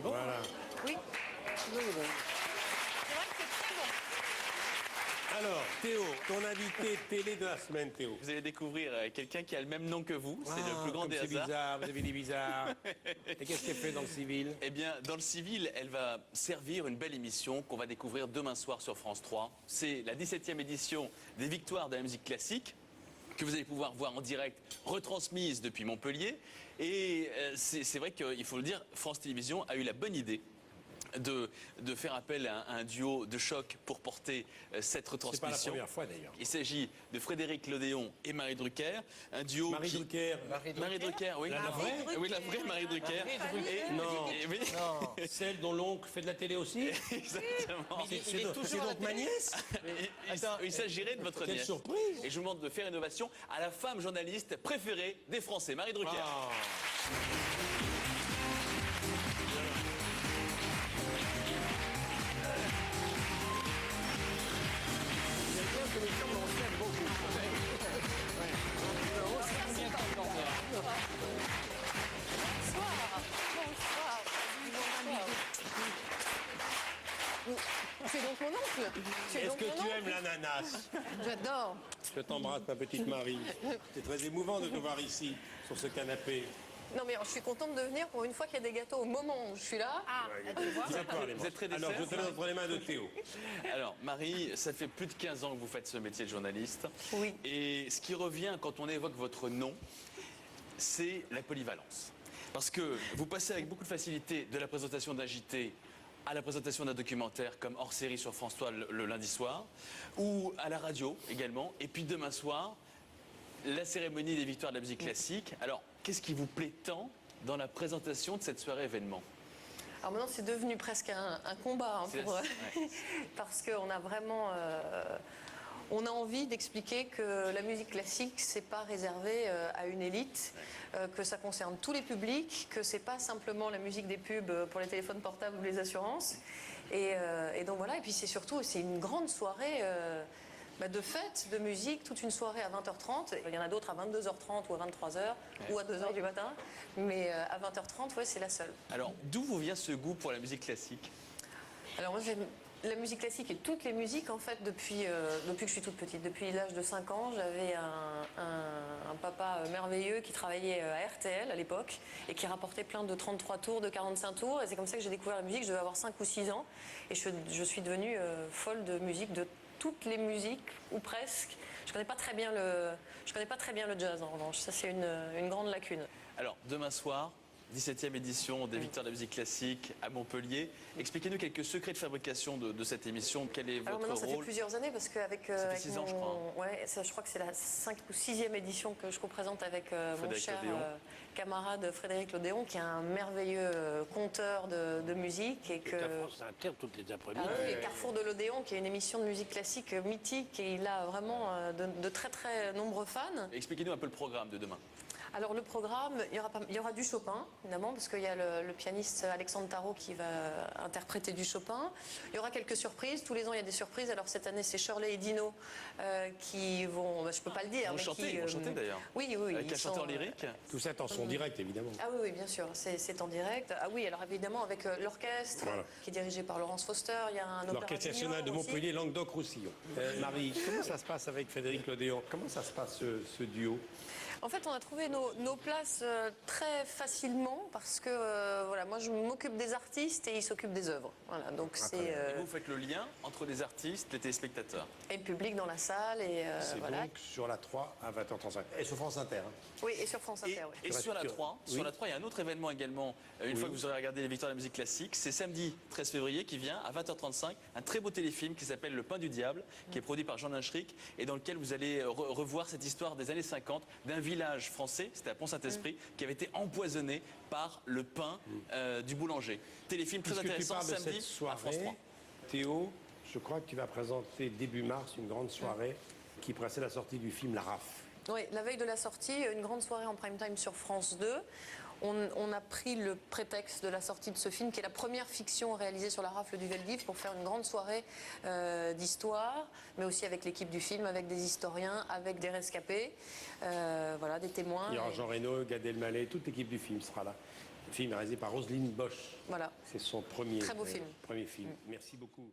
Voilà. Oui. C'est vrai que c'est très bon. Alors, Théo, ton invité télé de la semaine, Théo. Vous allez découvrir quelqu'un qui a le même nom que vous. C'est le plus grand comme des c'est hasards. bizarre, vous avez dit bizarre. Et qu'est-ce qu'elle fait dans le civil? Eh bien, dans le civil, elle va servir une belle émission qu'on va découvrir demain soir sur France 3. C'est la 17e édition des Victoires de la musique classique, que vous allez pouvoir voir en direct, retransmise depuis Montpellier. Et c'est vrai qu'il faut le dire, France Télévisions a eu la bonne idée de faire appel à un duo de choc pour porter cette retransmission. C'est pas la première fois d'ailleurs. Il s'agit de Frédéric Lodéon et Marie Drucker, un duo Marie Drucker. Marie Drucker, oui. La vraie Oui, la vraie Marie Drucker. Non. Oui. Celle dont l'oncle fait de la télé aussi. Exactement. C'est donc ma nièce. Il s'agirait de votre Quelle nièce. surprise. Et je vous demande de faire une ovation à la femme journaliste préférée des Français, Marie Drucker. Ah. C'est donc mon oncle. Est-ce que tu aimes l'ananas? J'adore. Je t'embrasse, ma petite Marie. C'est très émouvant de te voir ici, sur ce canapé. Non mais je suis contente de venir pour une fois qu'il y a des gâteaux au moment où je suis là. D'accord, les Vous êtes très Alors, je dessert. te laisse entre les mains de Théo. Alors, Marie, ça fait plus de 15 ans que vous faites ce métier de journaliste. Oui. Et ce qui revient quand on évoque votre nom, c'est la polyvalence. Parce que vous passez avec beaucoup de facilité de la présentation d'un JT à la présentation d'un documentaire comme hors série sur France 3 le lundi soir, ou à la radio également, et puis demain soir, la cérémonie des Victoires de la musique classique. Alors, qu'est-ce qui vous plaît tant dans la présentation de cette soirée événement? Alors maintenant c'est devenu presque un combat hein, C'est pour, ouais. parce qu'on a vraiment on a envie d'expliquer que la musique classique c'est pas réservé à une élite, que ça concerne tous les publics, que c'est pas simplement la musique des pubs pour les téléphones portables ou les assurances. Et donc voilà, et puis c'est surtout c'est une grande soirée de fête, de musique, toute une soirée à 20h30. Il y en a d'autres à 22h30 ou à 23h ou à 2h du matin. Mais à 20h30, ouais, c'est la seule. Alors, d'où vous vient ce goût pour la musique classique? Alors moi j'aime la musique classique et toutes les musiques en fait depuis que je suis toute petite. Depuis l'âge de 5 ans, j'avais un papa merveilleux qui travaillait à RTL à l'époque et qui rapportait plein de 33 tours, de 45 tours. Et c'est comme ça que j'ai découvert la musique. Je devais avoir 5 ou 6 ans et je suis devenue folle de musique, de toutes les musiques ou presque. Je connais pas très bien le jazz en revanche. Ça c'est une grande lacune. Alors, demain soir, 17e édition des Victoires de la musique classique à Montpellier. Expliquez-nous quelques secrets de fabrication de cette émission. Quel est Alors votre maintenant, ça fait rôle? plusieurs années parce qu'avec Ça fait 6 ans, je crois. Ouais, je crois que c'est la 5e ou 6e édition que je représente avec mon Frédéric cher Lodéon. camarade Frédéric Lodéon, qui est un merveilleux conteur de musique et que France Inter toutes les après-midi. ah oui, et Carrefour de l'Odéon, qui est une émission de musique classique mythique, et il a vraiment de très très nombreux fans. Expliquez-nous un peu le programme de demain. Alors le programme, il y aura du Chopin, évidemment, parce qu'il y a le pianiste Alexandre Tarot qui va interpréter du Chopin. Il y aura quelques surprises. Tous les ans, il y a des surprises. Alors cette année, c'est Shirley et Dino qui vont, je peux pas le dire, Ils vont chanter d'ailleurs. Oui. Avec ils un chanteur sont, lyrique. Tout ça en son direct, évidemment. Ah oui, bien sûr, c'est en direct. Ah oui, alors évidemment avec l'orchestre Voilà. qui est dirigé par Laurence Foster. Il y a un opéra L'Orchestre junior national de aussi. Montpellier, Languedoc-Roussillon. Marie, comment ça se passe avec Frédéric Lodéon? Comment ça se passe ce duo? En fait, on a trouvé nos places très facilement parce que voilà, moi je m'occupe des artistes et il s'occupe des œuvres. Voilà, donc c'est Et vous faites le lien entre les artistes et les téléspectateurs. et le public dans la salle et C'est voilà. donc sur la 3 à 20h35. Et sur France Inter. Hein. Oui, et sur France Inter. oui. Et sur la que- 3, oui. sur la 3, il y a un autre événement également, une fois que vous aurez regardé les Victoires de la musique classique, c'est samedi 13 février qui vient à 20h35, un très beau téléfilm qui s'appelle Le Pain du Diable, qui est produit par Jean Linschrick et dans lequel vous allez revoir cette histoire des années 50 d'un village français, c'était à Pont-Saint-Esprit, qui avait été empoisonné par le pain du boulanger. Téléfilm très Puisque tu intéressant parles de samedi cette à France 3. soirée, Théo, je crois que tu vas présenter début mars une grande soirée qui précède la sortie du film La Raf. Oui, la veille de la sortie, une grande soirée en prime time sur France 2. on a pris le prétexte de la sortie de ce film, qui est la première fiction réalisée sur la rafle du Veldiv, pour faire une grande soirée d'histoire, mais aussi avec l'équipe du film, avec des historiens, avec des rescapés, voilà, des témoins. Il y aura Jean Reno, Gad Elmaleh, toute l'équipe du film sera là. Le film est réalisé par Roselyne Bosch. Voilà. C'est son premier, Très beau film. premier film. Merci beaucoup.